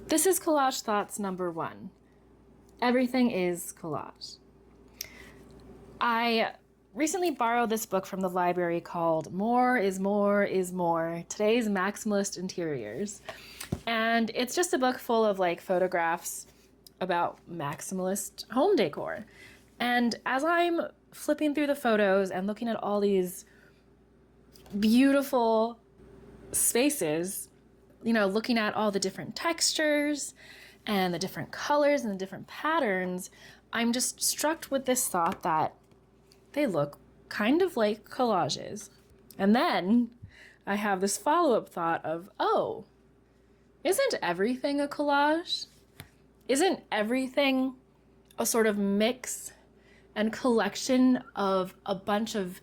This is collage thoughts number 1. Everything is collage. I recently borrowed this book from the library called More is More is More, Today's Maximalist Interiors. And it's just a book full of photographs about maximalist home decor. And as I'm flipping through the photos and looking at all these beautiful spaces, looking at all the different textures and the different colors and the different patterns, I'm just struck with this thought that they look kind of like collages. And then I have this follow-up thought of, oh, isn't everything a collage? Isn't everything a sort of mix and collection of a bunch of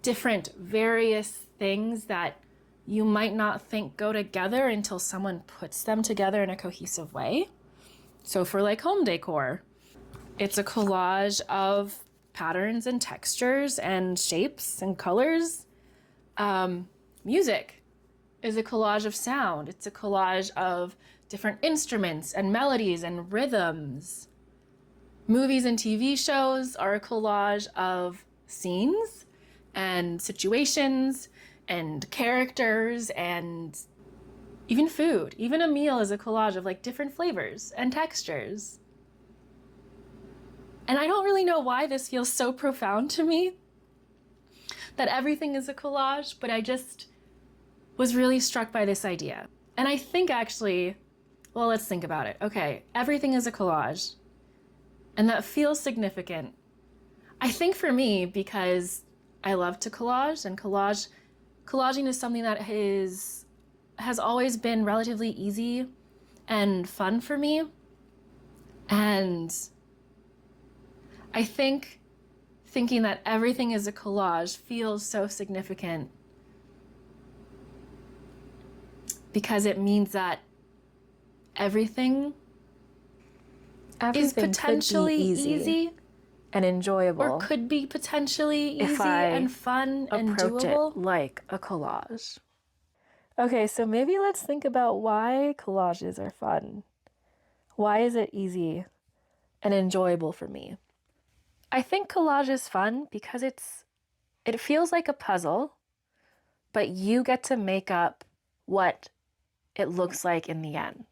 different various things that you might not think go together until someone puts them together in a cohesive way? So for home decor, it's a collage of patterns and textures and shapes and colors. Music is a collage of sound. It's a collage of different instruments and melodies and rhythms. Movies and TV shows are a collage of scenes and situations and characters and even food. Even a meal is a collage of different flavors and textures. And I don't really know why this feels so profound to me, that everything is a collage, but I just was really struck by this idea. And I think actually, well, let's think about it. Okay, everything is a collage, and that feels significant. I think for me, because I love to collage, and collaging is something that has always been relatively easy and fun for me. And I think thinking that everything is a collage feels so significant because it means that everything is potentially could be easy and enjoyable, or could be potentially easy and fun and doable, it like a collage. Okay, so maybe let's think about why collages are fun. Why is it easy and enjoyable for me? I think collage is fun because it feels like a puzzle, but you get to make up what it looks like in the end.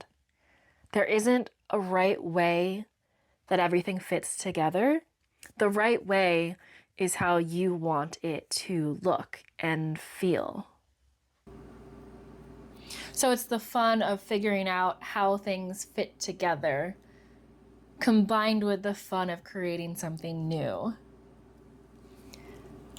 There isn't a right way that everything fits together. The right way is how you want it to look and feel. So it's the fun of figuring out how things fit together, combined with the fun of creating something new.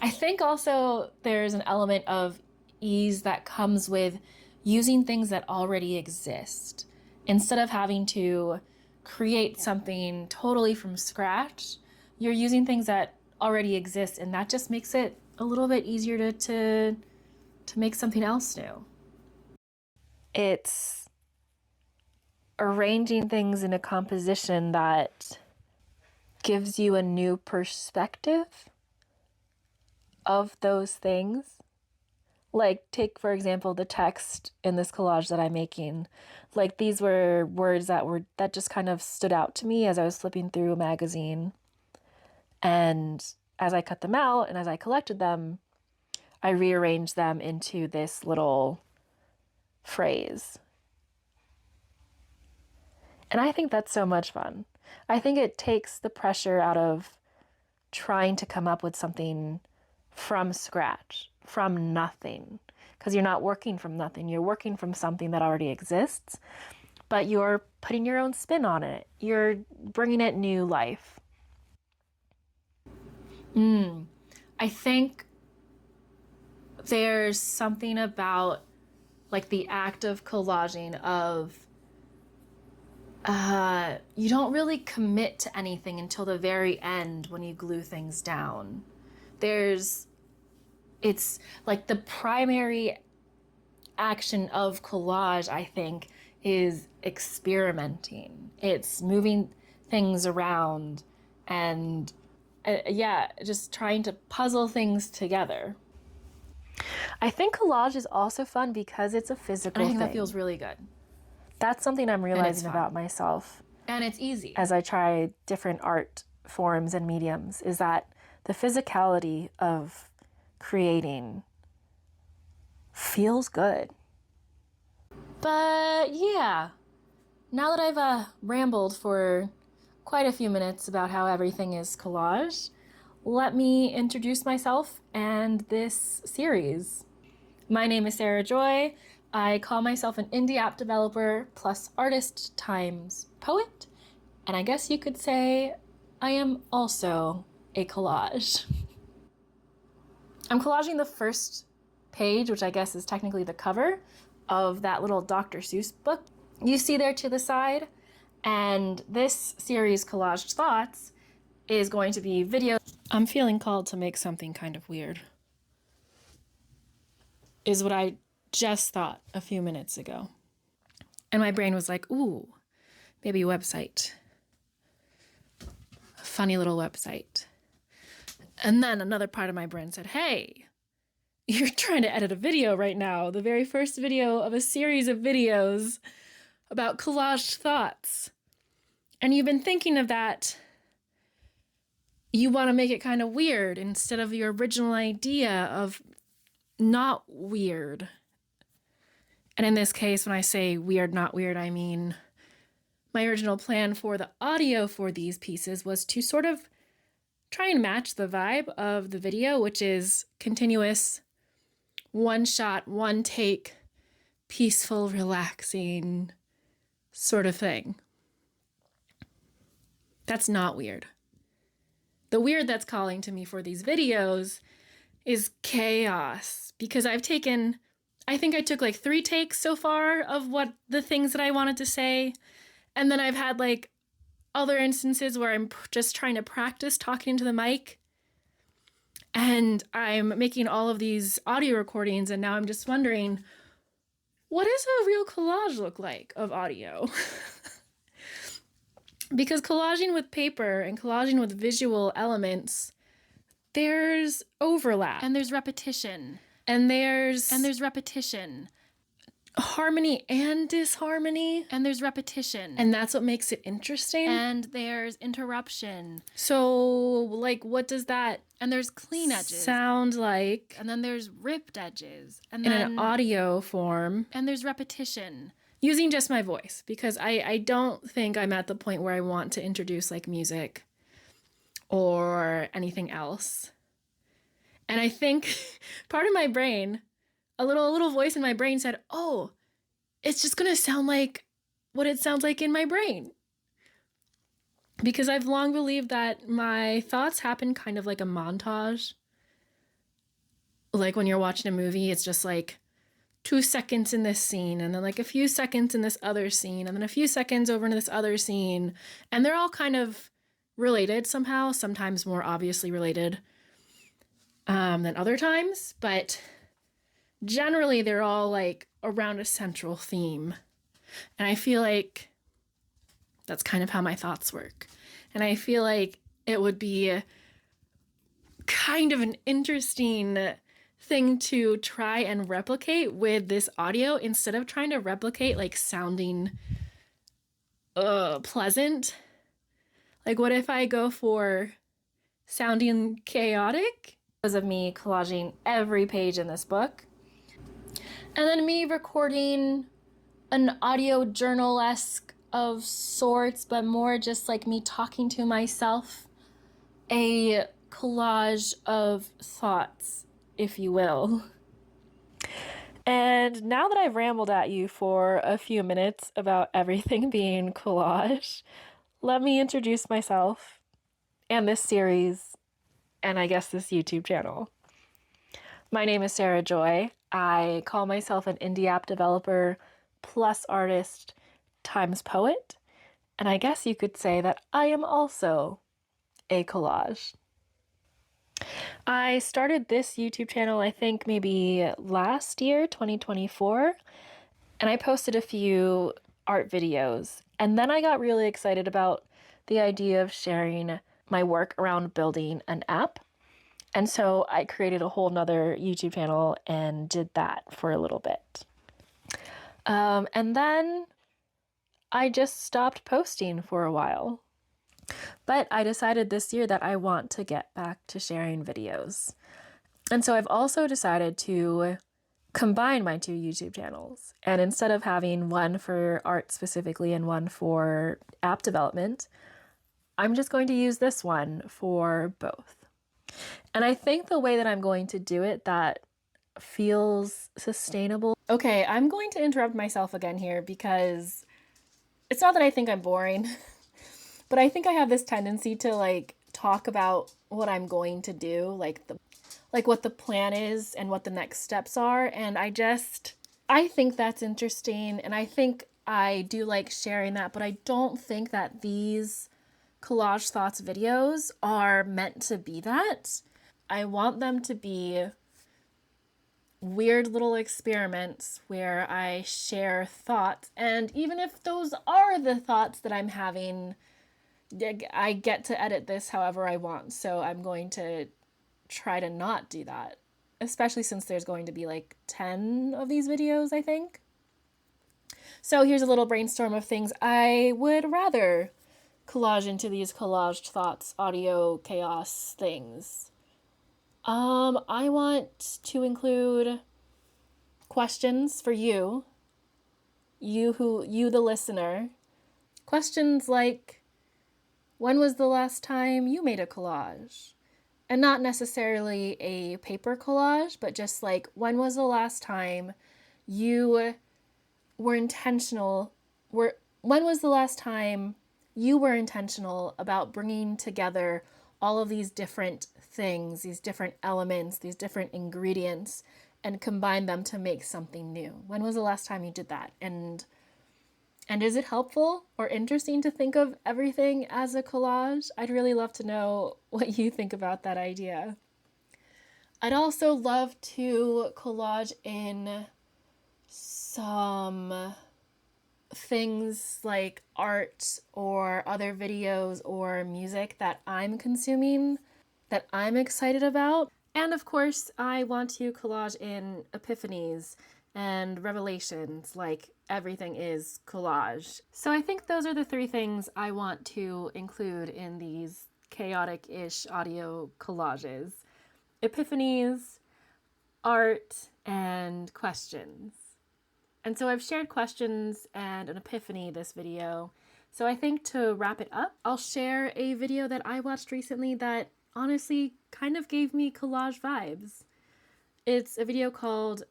I think also there's an element of ease that comes with using things that already exist. Instead of having to create something totally from scratch, you're using things that already exist, and that just makes it a little bit easier to make something else new. It's arranging things in a composition that gives you a new perspective of those things. Take, for example, the text in this collage that I'm making. These were words that just kind of stood out to me as I was flipping through a magazine. And as I cut them out and as I collected them, I rearranged them into this little phrase. And I think that's so much fun. I think it takes the pressure out of trying to come up with something from scratch, from nothing. Because you're not working from nothing. You're working from something that already exists, but you're putting your own spin on it. You're bringing it new life. I think there's something about the act of collaging of you don't really commit to anything until the very end when you glue things down. It's the primary action of collage, I think, is experimenting. It's moving things around and just trying to puzzle things together. I think collage is also fun because it's a physical thing. I think that feels really good. That's something I'm realizing fun. about myself And it's easy. as I try different art forms and mediums, is that the physicality of creating feels good. But yeah, now that I've rambled for quite a few minutes about how everything is collage, let me introduce myself and this series. My name is Sarah Joy. I call myself an indie app developer plus artist times poet, and I guess you could say I am also a collage. I'm collaging the first page, which I guess is technically the cover of that little Dr. Seuss book you see there to the side. And this series, Collaged Thoughts, is going to be video. I'm feeling called to make something kind of weird, is what I just thought a few minutes ago. And my brain was like, ooh, maybe a website. A funny little website. And then another part of my brain said, hey, you're trying to edit a video right now, the very first video of a series of videos about collaged thoughts. And you've been thinking of that. You want to make it kind of weird instead of your original idea of not weird. And in this case, when I say weird, not weird, I mean my original plan for the audio for these pieces was to sort of try and match the vibe of the video, which is continuous, one shot, one take, peaceful, relaxing sort of thing. That's not weird. The weird that's calling to me for these videos is chaos, because I think I took like 3 takes so far of what the things that I wanted to say. And then I've had like other instances where I'm just trying to practice talking into the mic. And I'm making all of these audio recordings, and now I'm just wondering, what does a real collage look like of audio? Because collaging with paper and collaging with visual elements, there's overlap. And there's repetition. And there's repetition. Harmony and disharmony. And there's repetition. And that's what makes it interesting. And there's interruption. So, like, what does that... And there's clean edges. Sound like... And then there's ripped edges. And then... In an audio form. And there's repetition. Using just my voice, because I don't think I'm at the point where I want to introduce, like, music or anything else. And I think part of my brain, a little voice in my brain said, oh, it's just going to sound like what it sounds like in my brain. Because I've long believed that my thoughts happen kind of like a montage. Like when you're watching a movie, it's just like 2 seconds in this scene, and then like a few seconds in this other scene, and then a few seconds over into this other scene. And they're all kind of related somehow, sometimes more obviously related than other times, but generally they're all like around a central theme. And I feel like that's kind of how my thoughts work. And I feel like it would be kind of an interesting thing to try and replicate with this audio, instead of trying to replicate like sounding pleasant. Like, what if I go for sounding chaotic? Because of me collaging every page in this book. And then me recording an audio journal-esque of sorts, but more just like me talking to myself. A collage of thoughts, if you will. And now that I've rambled at you for a few minutes about everything being collage, let me introduce myself and this series, and I guess this YouTube channel. My name is Sarah Joy. I call myself an indie app developer plus artist times poet, and I guess you could say that I am also a collage. I started this YouTube channel, I think maybe last year, 2024, and I posted a few art videos, and then I got really excited about the idea of sharing my work around building an app. And so I created a whole nother YouTube channel and did that for a little bit. And then I just stopped posting for a while. But I decided this year that I want to get back to sharing videos. And so I've also decided to combine my two YouTube channels. And instead of having one for art specifically and one for app development, I'm just going to use this one for both. And I think the way that I'm going to do it that feels sustainable. Okay, I'm going to interrupt myself again here because it's not that I think I'm boring, but I think I have this tendency to like talk about what I'm going to do, like what the plan is and what the next steps are, and I think that's interesting, and I think I do like sharing that, but I don't think that these collage thoughts videos are meant to be that. I want them to be weird little experiments where I share thoughts, and even if those are the thoughts that I'm having, I get to edit this however I want. So I'm going to try to not do that, especially since there's going to be like 10 of these videos, I think. So here's a little brainstorm of things I would rather collage into these collaged thoughts audio chaos things. I want to include questions for you, you the listener. Questions like, when was the last time you made a collage? And not necessarily a paper collage, but just like, when was the last time you were intentional? When was the last time you were intentional about bringing together all of these different things, these different elements, these different ingredients, and combine them to make something new? When was the last time you did that? And is it helpful or interesting to think of everything as a collage? I'd really love to know what you think about that idea. I'd also love to collage in some things like art or other videos or music that I'm consuming, that I'm excited about. And of course, I want to collage in epiphanies and revelations, like everything is collage. So I think those are the three things I want to include in these chaotic-ish audio collages: epiphanies, art, and questions. And so I've shared questions and an epiphany this video. So I think to wrap it up, I'll share a video that I watched recently that honestly kind of gave me collage vibes. It's a video called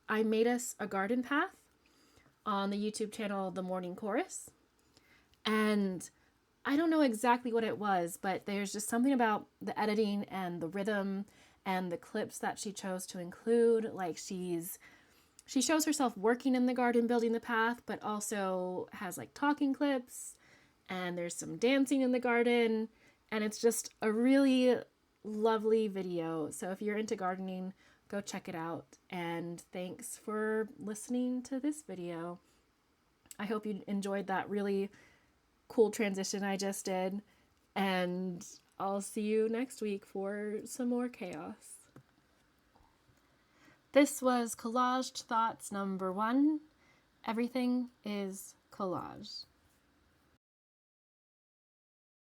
I Made Us a Garden Path on the YouTube channel The Morning Chorus. And I don't know exactly what it was, but there's just something about the editing and the rhythm and the clips that she chose to include. Like she shows herself working in the garden, building the path, but also has like talking clips, and there's some dancing in the garden, and it's just a really lovely video. So if you're into gardening, go check it out. And thanks for listening to this video. I hope you enjoyed that really cool transition I just did, and I'll see you next week for some more chaos. This was Collaged Thoughts number 1. Everything is collage.